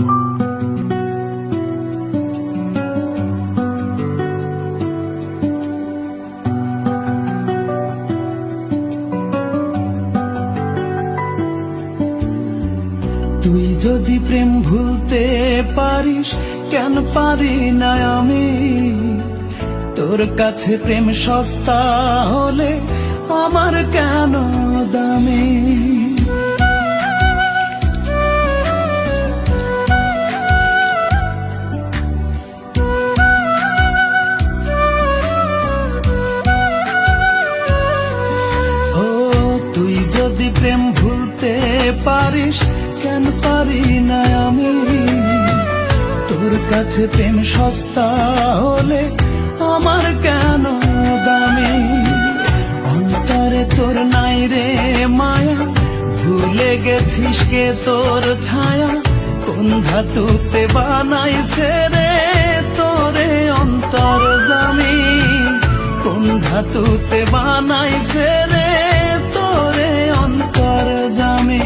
তুই যদি প্রেম ভুলতে পারিস, কেন পারি না আমি? তোর কাছে প্রেম সস্তা হলে আমার কেন দামি? ও তুই যদি প্রেম ভুলতে পারিস, কেন পারি না আমি? তোর কাছে প্রেম সস্তা হলে আমার কেন দামি? অন্তরে তোর নাই রে মায়া, ভুলে গেছিস কে তোর ছায়া? কোন ধাতুতে বানাইছে রে তোরে অন্তর জামি? কোন ধাতুতে বানাইছে রে তোরে অন্তর জামি?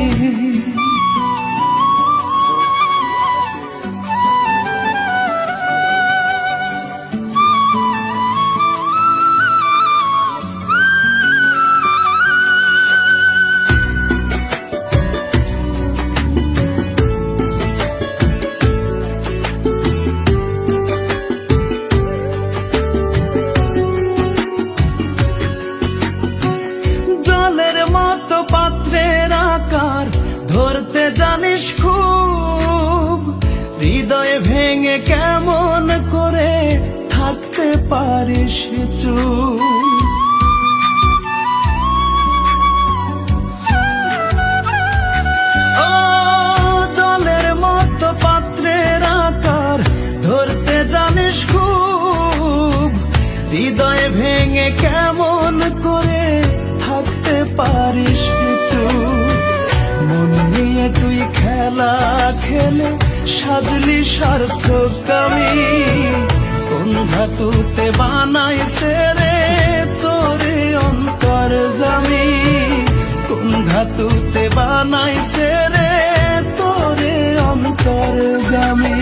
জলের মতো পাত্রের আকার ধরতে জানিস খুব, হৃদয় ভেঙে কেমন করে থাকতে পারিস চুপ? ও জলের মতো পাত্রের আকার ধরতে জানিস খুব, হৃদয় ভেঙে কেমন করে থাকতে পারিস চুপ? মন নিয়ে তুই খেলা খেলে সাজলি সার্থকামী। কোন ধাতুতে বানাইছে রে তোরে অন্তর জামি? কোন ধাতুতে বানাইছে রে তোরে অন্তর জামি?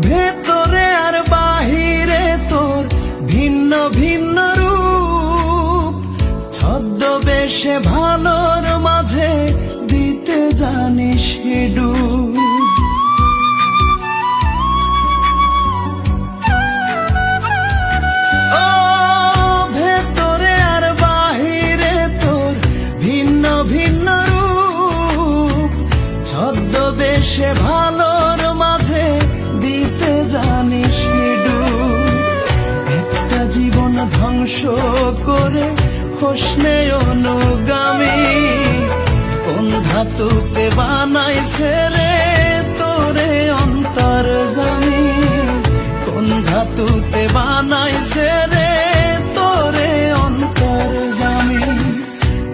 ভেতরে আর বাহিরে তোর ভিন্ন ভিন্ন রূপ, ছদ্মবেশে ভালোর মাঝে দিতে জানিস ডুব। ও ভেতরে আর বাহিরে তোর ভিন্ন ভিন্ন রূপ, ছদ্মবেশে ভালোর মাঝে দিতে জানিস ডুব। একটা জীবন ধ্বংস করে হোসনে অনুগামী। কোন ধাতুতে বানাইছে রে তোরে অন্তর জামি? কোন ধাতুতে বানাইছে রে তোরে অন্তর জামি?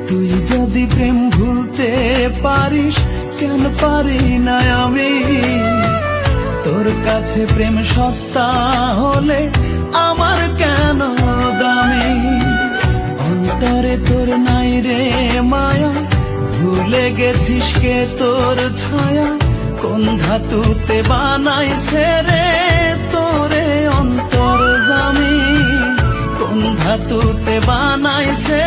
তুই যদি প্রেম ভুলতে পারিস, কেন পারি না আমি? তোর কাছে প্রেম সস্তা হলে আমার কেন দামি? অন্তরে তোর নাই রে মায়া, ভুলে গেছিস কে তোর ছায়া? কোন ধাতুতে বানাইছে রে তোরে অন্তর জামি? কোন ধাতুতে বানাইছে